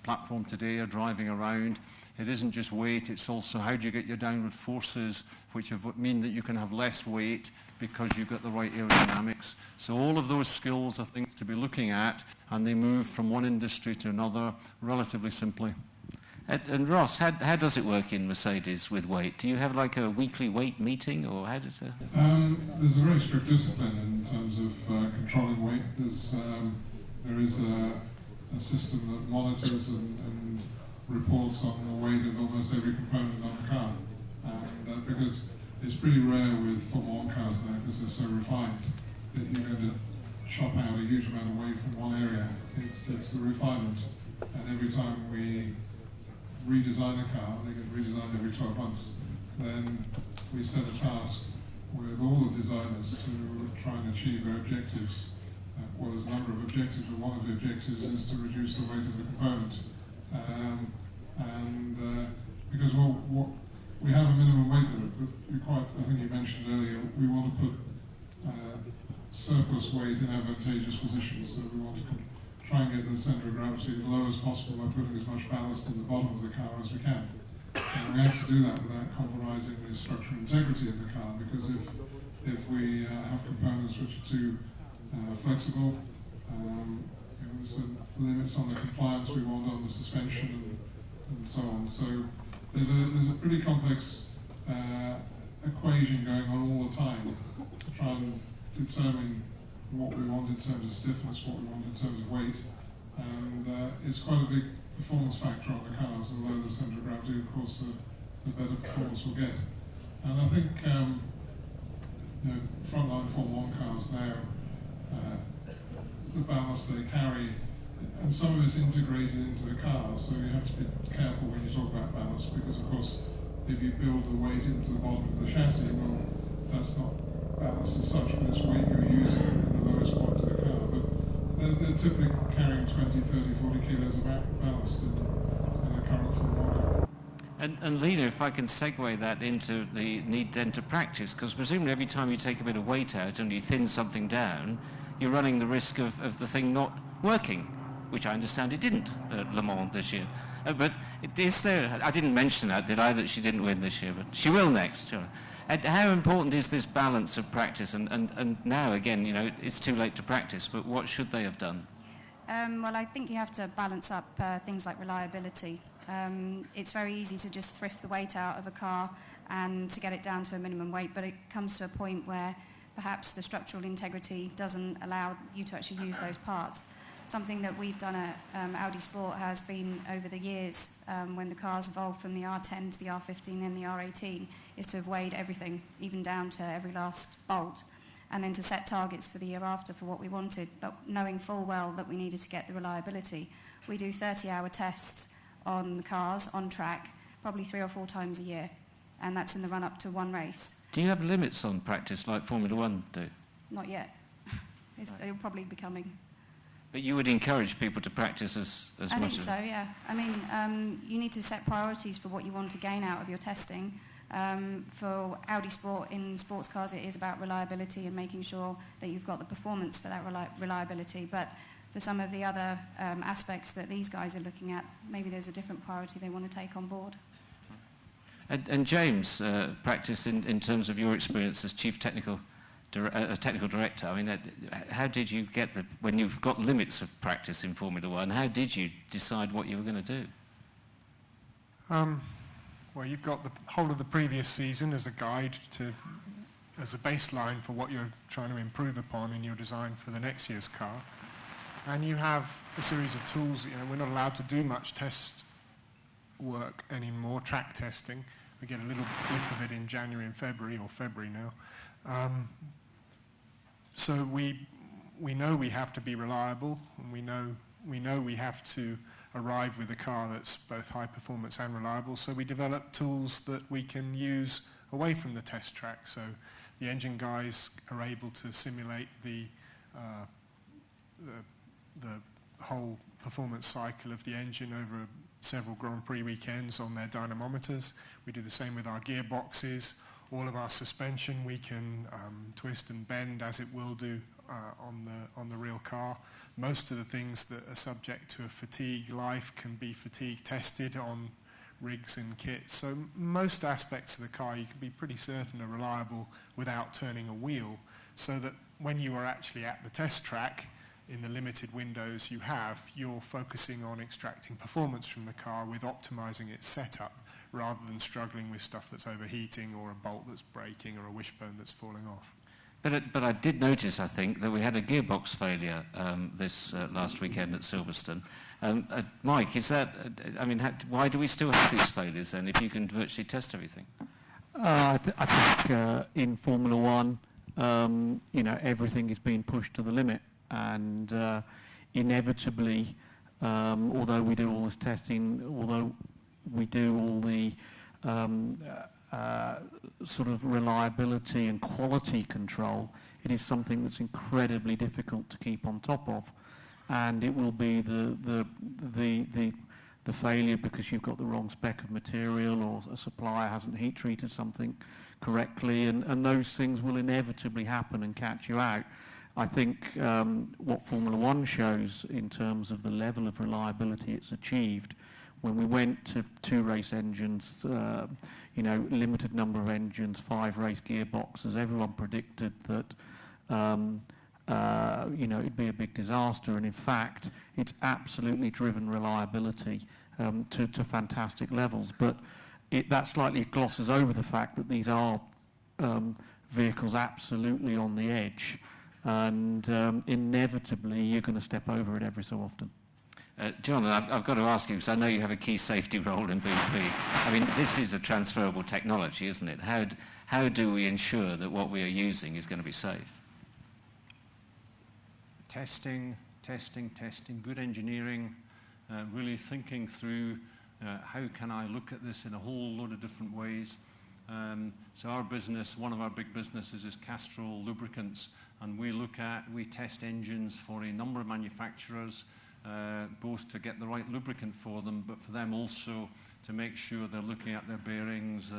platform today are driving around. It isn't just weight, it's also how do you get your downward forces, which mean that you can have less weight because you've got the right aerodynamics. So all of those skills are things to be looking at, and they move from one industry to another relatively simply. And Ross, how does it work in Mercedes with weight? Do you have like a weekly weight meeting, or how does it? There's a very strict discipline in terms of controlling weight. There is a system that monitors and reports on the weight of almost every component on the car, and because it's pretty rare with Formula 1 cars now, because they're so refined, that you're going to chop out a huge amount of weight from one area. It's the refinement, and every time we redesign a car, they get redesigned every 12 months, then we set a task with all the designers to try and achieve their objectives. Well, there's a number of objectives, but one of the objectives is to reduce the weight of the component. Because we have a minimum weight limit, but I think you mentioned earlier, we want to put surplus weight in advantageous positions, so we want to try and get the centre of gravity as low as possible by putting as much ballast in the bottom of the car as we can. And we have to do that without compromising the structural integrity of the car, because if we have components which are too flexible, there's limits on the compliance we want on the suspension and so on. So there's a pretty complex equation going on all the time to try and determine what we want in terms of stiffness, what we want in terms of weight, and it's quite a big performance factor on the cars. The lower the centre of gravity, of course, the better performance we'll get. And I think frontline Formula 1 cars now, the ballast they carry, and some of it's integrated into the cars, so you have to be careful when you talk about ballast, because of course if you build the weight into the bottom of the chassis, well, that's not ballast as such, but it's weight you're using in the lowest point of the car. But they're typically carrying 20, 30, 40 kilos of ballast in a current Formula 1 car. And Lena, if I can segue that into the need then to practice, because presumably every time you take a bit of weight out and you thin something down, you're running the risk of the thing not working, which I understand it didn't at Le Mans this year. But is there, I didn't mention that, did I, that she didn't win this year, but she will next. Sure. And how important is this balance of practice? And now, again, it's too late to practice, but what should they have done? Well, I think you have to balance up things like reliability. It's very easy to just thrift the weight out of a car and to get it down to a minimum weight, but it comes to a point where perhaps the structural integrity doesn't allow you to actually use those parts. Something that we've done at Audi Sport has been over the years, when the cars evolved from the R10 to the R15 and the R18, is to have weighed everything, even down to every last bolt, and then to set targets for the year after for what we wanted, but knowing full well that we needed to get the reliability. We do 30-hour tests on the cars, on track, probably 3 or 4 times a year, and that's in the run-up to one race. Do you have limits on practice like Formula 1 do? Not yet. It'll probably be coming. But you would encourage people to practice as much as... I think so, yeah. I mean, you need to set priorities for what you want to gain out of your testing. For Audi Sport, in sports cars, it is about reliability and making sure that you've got the performance for that reliability. But for some of the other aspects that these guys are looking at, maybe there's a different priority they want to take on board. And James, practice in terms of your experience as chief technical director, I mean, how did you get when you've got limits of practice in Formula 1, how did you decide what you were going to do? Well, you've got the whole of the previous season as a guide as a baseline for what you're trying to improve upon in your design for the next year's car. And you have a series of tools. We're not allowed to do much test work anymore, track testing. We get a little blip of it in January and February, or February now. So we know we have to be reliable, and we know we have to arrive with a car that's both high performance and reliable. So we developed tools that we can use away from the test track. So the engine guys are able to simulate the whole performance cycle of the engine over several Grand Prix weekends on their dynamometers. We do the same with our gearboxes. All of our suspension we can twist and bend as it will do on the real car. Most of the things that are subject to a fatigue life can be fatigue tested on rigs and kits. So most aspects of the car you can be pretty certain are reliable without turning a wheel, so that when you are actually at the test track, in the limited windows you have, you're focusing on extracting performance from the car with optimizing its setup, rather than struggling with stuff that's overheating or a bolt that's breaking or a wishbone that's falling off. But I did notice, I think, that we had a gearbox failure this last weekend at Silverstone. Mike, is that, I mean, why do we still have these failures then, if you can virtually test everything? I think in Formula One, you know, everything is being pushed to the limit, and inevitably, although we do all this testing, although we do all the sort of reliability and quality control, it is something that's incredibly difficult to keep on top of, and it will be the failure because you've got the wrong spec of material, or a supplier hasn't heat treated something correctly, and those things will inevitably happen and catch you out. I think what Formula One shows in terms of the level of reliability it's achieved, when we went to 2 race engines, you know, limited number of engines, 5 race gearboxes, everyone predicted that, you know, it'd be a big disaster. And in fact, it's absolutely driven reliability to fantastic levels. But that slightly glosses over the fact that these are vehicles absolutely on the edge. And inevitably, you're going to step over it every so often. John, I've got to ask you, because I know you have a key safety role in BP. I mean, this is a transferable technology, isn't it? How do we ensure that what we are using is going to be safe? Testing, good engineering, really thinking through how can I look at this in a whole load of different ways. So our business, one of our big businesses is Castrol Lubricants, and we test engines for a number of manufacturers, both to get the right lubricant for them, but for them also to make sure they're looking at their bearings,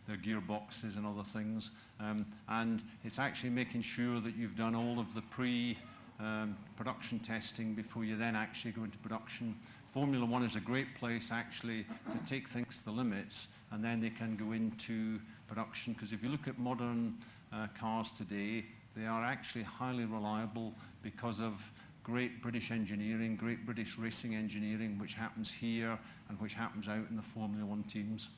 their gearboxes and other things. And it's actually making sure that you've done all of the production testing before you then actually go into production. Formula One is a great place actually to take things to the limits, and then they can go into production, because if you look at modern cars today, they are actually highly reliable because of great British engineering, great British racing engineering, which happens here and which happens out in the Formula One teams.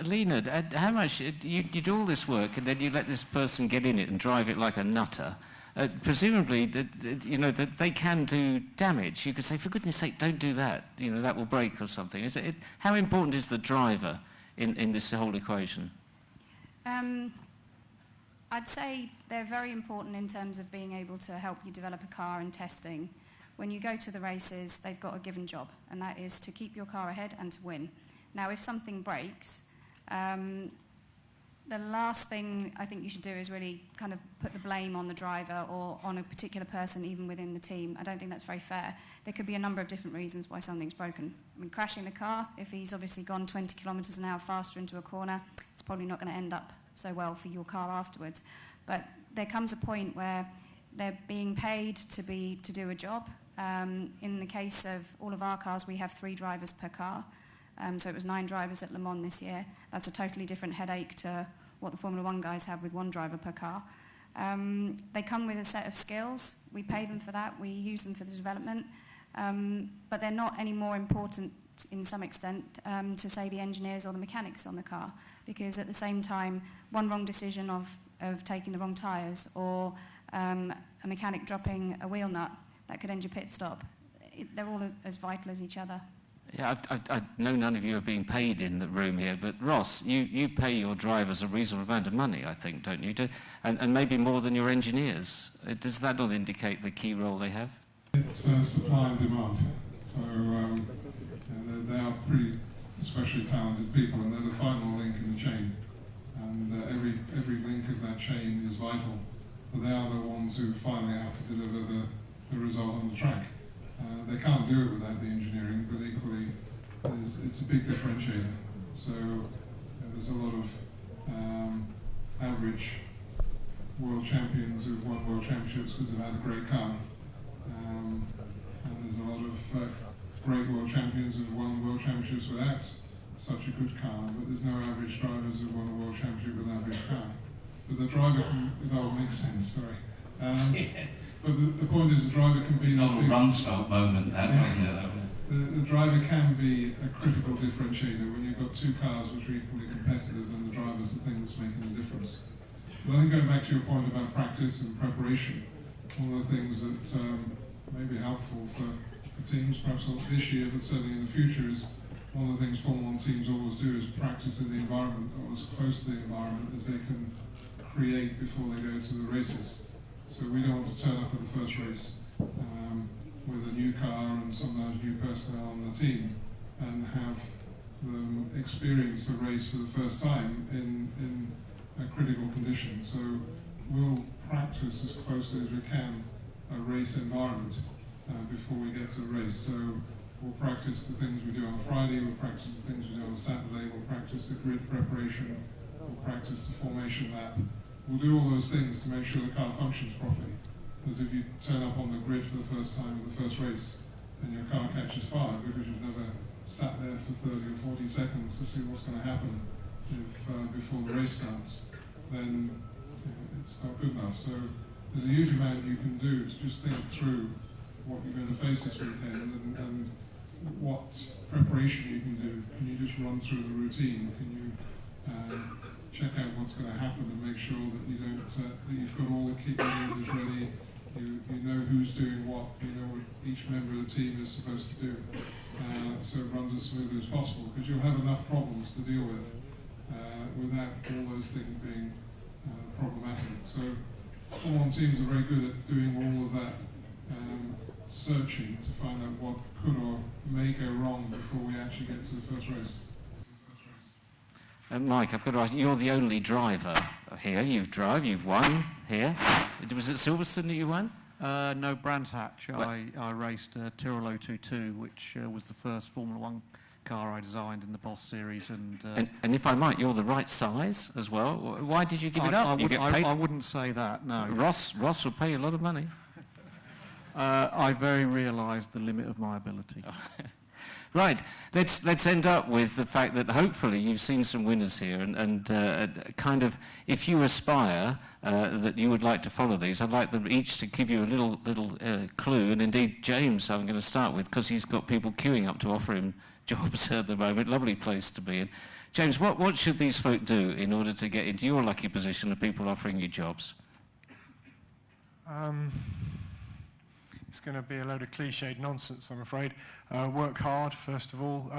Lena, how much, you do all this work and then you let this person get in it and drive it like a nutter. Presumably, you know, that they can do damage. You could say, for goodness sake, don't do that. You know, that will break or something. How important is the driver in this whole equation? I'd say they're very important in terms of being able to help you develop a car and testing. When you go to the races, they've got a given job, and that is to keep your car ahead and to win. Now, if something breaks, the last thing I think you should do is really kind of put the blame on the driver or on a particular person, even within the team. I don't think that's very fair. There could be a number of different reasons why something's broken. I mean, crashing the car, if he's obviously gone 20 kilometres an hour faster into a corner, it's probably not going to end up so well for your car afterwards. But there comes a point where they're being paid to do a job. In the case of all of our cars, we have 3 drivers per car. So it was 9 drivers at Le Mans this year. That's a totally different headache to what the Formula One guys have with 1 driver per car. They come with a set of skills. We pay them for that. We use them for the development. But they're not any more important in some extent to, say, the engineers or the mechanics on the car, because at the same time, one wrong decision of taking the wrong tyres or a mechanic dropping a wheel nut, that could end your pit stop. They're all as vital as each other. Yeah, I know none of you are being paid in the room here, but Ross, you pay your drivers a reasonable amount of money, I think, don't you? And maybe more than your engineers. Does that not indicate the key role they have? It's supply and demand. So they are pretty especially talented people, and they're the final link in the chain. And every link of that chain is vital. But they are the ones who finally have to deliver the result on the track. They can't do it without the engineering, but equally, it's a big differentiator. So there's a lot of average world champions who've won world championships because they've had a great car. And there's a lot of great world champions who've won world championships without such a good car, but there's no average drivers who've won a world championship with an average car. But the driver can, if that will make sense, sorry. But the point is the driver can be... It's a Rumsfeld moment, that, wasn't it? The driver can be a critical differentiator when you've got two cars which are equally competitive, and the driver's the thing that's making the difference. But I think going back to your point about practice and preparation, one of the things that may be helpful for teams, perhaps not this year, but certainly in the future, is one of the things Formula 1 teams always do is practice in the environment, or as close to the environment as they can create before they go to the races. So we don't want to turn up at the first race with a new car and sometimes new personnel on the team and have them experience the race for the first time in a critical condition. So we'll practice as closely as we can a race environment before we get to the race. So we'll practice the things we do on Friday, we'll practice the things we do on Saturday, we'll practice the grid preparation, we'll practice the formation lap. We'll do all those things to make sure the car functions properly. Because if you turn up on the grid for the first time in the first race and your car catches fire because you've never sat there for 30 or 40 seconds to see what's going to happen before the race starts, then it's not good enough. So there's a huge amount you can do to just think through what you're going to face this weekend and what preparation you can do. Can you just run through the routine? Can you check out what's going to happen and make sure that you don't that you've got all the key leaders ready? You know who's doing what. You know what each member of the team is supposed to do. So it runs as smoothly as possible, because you'll have enough problems to deal with without all those things being problematic. So Formula 1 teams are very good at doing all of that searching to find out what could or may go wrong before we actually get to the first race. Mike, I've got to ask, you're the only driver here. You've won here. Was it Silverstone that you won? No, Brands Hatch. I raced Tyrrell 022, which was the first Formula 1 car I designed in the Boss series. And if I might, you're the right size as well. Why did you give it up? I wouldn't say that, no. Ross will pay you a lot of money. I very realised the limit of my ability. Right, let's end up with the fact that hopefully you've seen some winners here, and kind of, if you aspire that you would like to follow these, I'd like them each to give you a little clue, and indeed James I'm going to start with, because he's got people queuing up to offer him jobs at the moment. Lovely place to be in. James, what should these folk do in order to get into your lucky position of people offering you jobs? It's going to be a load of cliched nonsense, I'm afraid. Work hard, first of all.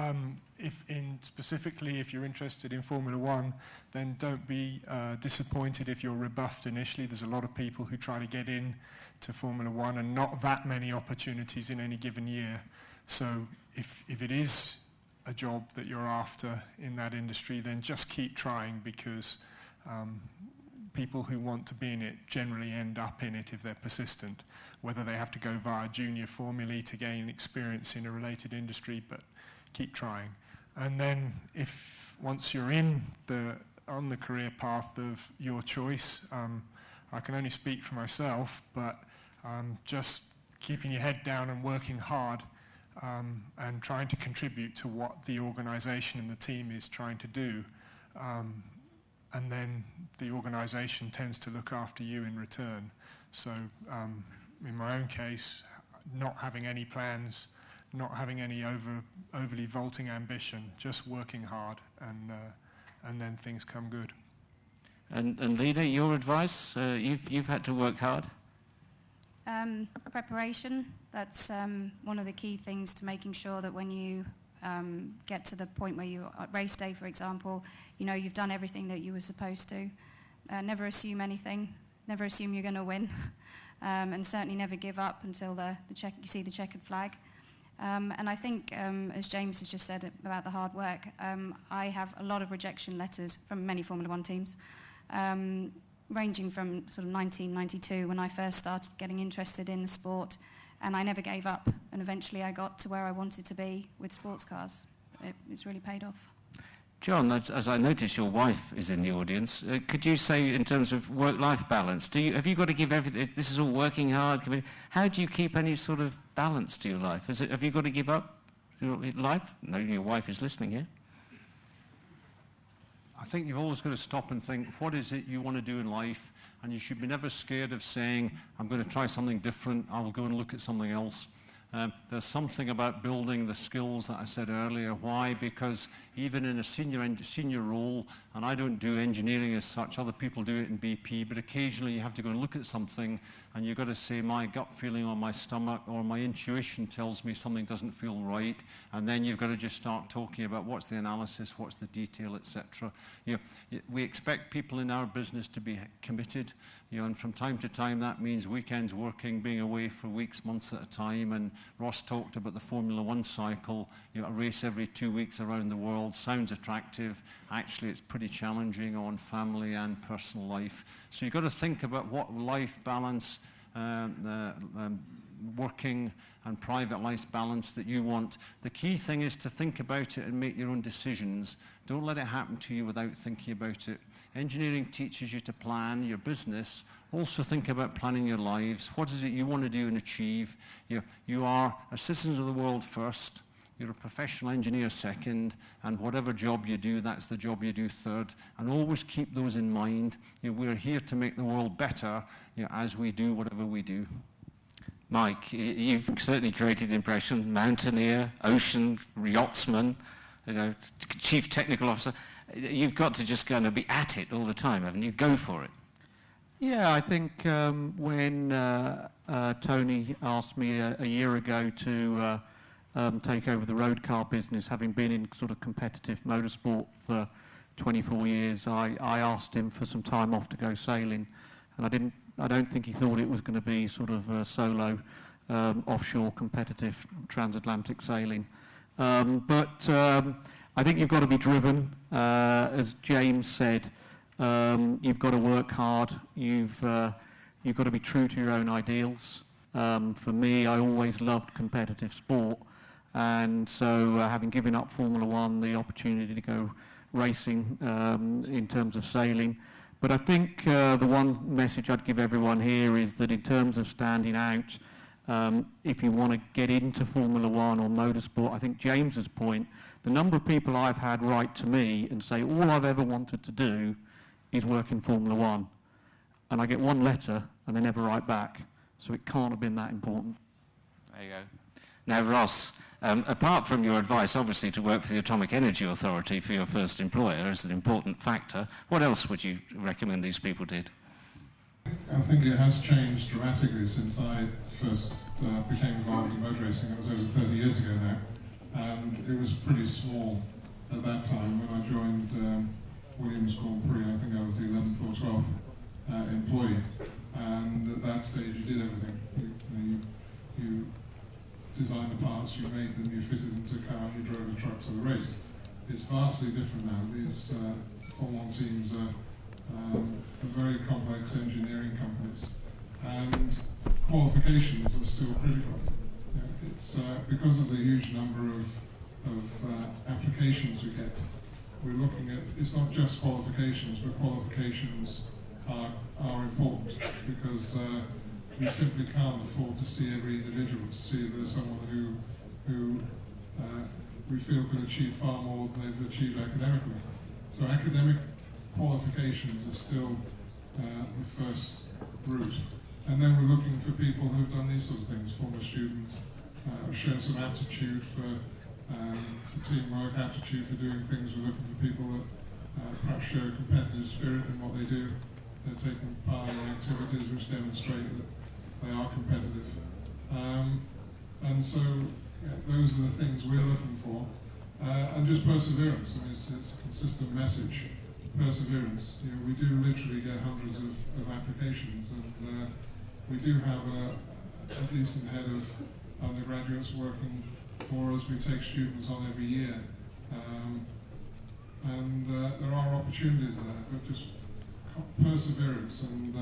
Specifically, if you're interested in Formula 1, then don't be disappointed if you're rebuffed initially. There's a lot of people who try to get in to Formula 1 and not that many opportunities in any given year. So if it is a job that you're after in that industry, then just keep trying, because people who want to be in it generally end up in it if they're persistent, whether they have to go via junior formulae to gain experience in a related industry, but keep trying. And then once you're on the career path of your choice, I can only speak for myself, but just keeping your head down and working hard and trying to contribute to what the organisation and the team is trying to do. And then the organisation tends to look after you in return. So in my own case, not having any plans, not having any overly vaulting ambition, just working hard, and then things come good. And Lena, your advice? You've had to work hard. Preparation. That's one of the key things to making sure that when you get to the point where you at race day, for example, you know you've done everything that you were supposed to. Never assume anything. Never assume you're going to win, and certainly never give up until you see the checkered flag. And I think, as James has just said about the hard work, I have a lot of rejection letters from many Formula One teams, ranging from sort of 1992 when I first started getting interested in the sport, and I never gave up, and eventually I got to where I wanted to be with sports cars. It's really paid off. John, as I notice your wife is in the audience, could you say in terms of work-life balance, have you got to give everything, this is all working hard, how do you keep any sort of balance to your life? Have you got to give up your life? No, your wife is listening here. I think you've always got to stop and think, what is it you want to do in life? And you should be never scared of saying, I'm going to try something different, I will go and look at something else. There's something about building the skills that I said earlier. Why? Because even in a senior role, and I don't do engineering as such, other people do it in BP, but occasionally you have to go and look at something and you've got to say, my gut feeling or my stomach or my intuition tells me something doesn't feel right, and then you've got to just start talking about what's the analysis, what's the detail, etc. We expect people in our business to be committed, and from time to time that means weekends working, being away for weeks, months at a time. And Ross talked about the Formula One cycle, a race every 2 weeks around the world. Sounds attractive. Actually, it's pretty challenging on family and personal life. So you've got to think about what life balance, working and private life balance that you want. The key thing is to think about it and make your own decisions. Don't let it happen to you without thinking about it. Engineering teaches you to plan your business. Also think about planning your lives. What is it you want to do and achieve? You are a citizen of the world first. You're a professional engineer second, and whatever job you do, that's the job you do third. And always keep those in mind. We're here to make the world better as we do whatever we do. Mike, you've certainly created the impression, mountaineer, ocean, yachtsman, chief technical officer. You've got to just kind of be at it all the time, haven't you? Go for it. Yeah, I think when Tony asked me a year ago to take over the road car business, having been in sort of competitive motorsport for 24 years, I asked him for some time off to go sailing, and I don't think he thought it was going to be sort of solo offshore competitive transatlantic sailing. But I think you've got to be driven, as James said. You've got to work hard. You've got to be true to your own ideals. For me, I always loved competitive sport, and so having given up Formula One, the opportunity to go racing in terms of sailing. But I think the one message I'd give everyone here is that in terms of standing out, if you want to get into Formula One or motorsport, I think James's point, the number of people I've had write to me and say, all I've ever wanted to do is work in Formula One. And I get one letter and they never write back. So it can't have been that important. There you go. Now, Ross, apart from your advice, obviously, to work for the Atomic Energy Authority for your first employer is an important factor, what else would you recommend these people did? I think it has changed dramatically since I first became involved in motor racing. It was over 30 years ago now. And it was pretty small at that time. When I joined Williams Grand Prix, I think I was the 11th or 12th employee. And at that stage, you did everything. You designed the parts, you made them, you fitted them to a car, and you drove the truck to the race. It's vastly different now. These Formula One teams are very complex engineering companies, and qualifications are still critical. It's because of the huge number of applications we get. We're looking at, it's not just qualifications, but qualifications are important because we simply can't afford to see every individual, to see if there's someone who we feel can achieve far more than they've achieved academically. So academic qualifications are still the first route. And then we're looking for people who've done these sort of things, former students, shown some aptitude for teamwork, aptitude for doing things. We're looking for people that perhaps show a competitive spirit in what they do. They're taking part in activities which demonstrate that they are competitive. And so those are the things we're looking for. And just perseverance. I mean, it's a consistent message. Perseverance. We do literally get hundreds of applications, and we do have a decent head of undergraduates working for us. We take students on every year. And there are opportunities there, but just perseverance and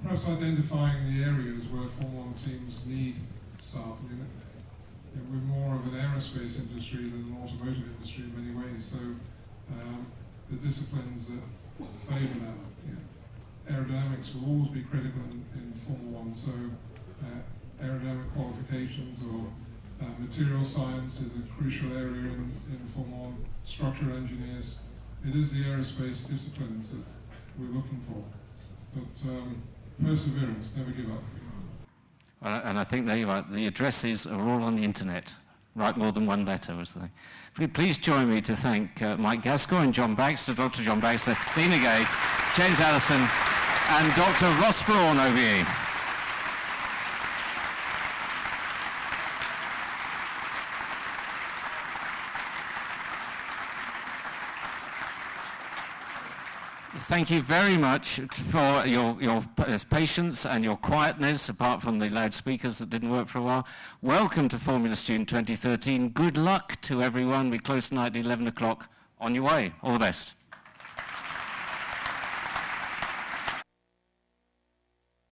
perhaps identifying the areas where Form 1 teams need staff. I mean, we're more of an aerospace industry than an automotive industry in many ways, so the disciplines that favour that, aerodynamics will always be critical in Formula 1, so aerodynamic qualifications or material science is a crucial area in Formula 1, structural engineers. It is the aerospace disciplines that we're looking for, but perseverance, never give up. And I think there you are. The addresses are all on the internet. Write more than one letter was the thing. Please join me to thank Mike Gascoigne, John Baxter, Dr. John Baxter, Lena Gay, James Allison, and Dr. Ross Brawn, OBE. Thank you very much for your patience and your quietness, apart from the loudspeakers that didn't work for a while. Welcome to Formula Student 2013. Good luck to everyone. We close tonight at 11 o'clock. On your way. All the best.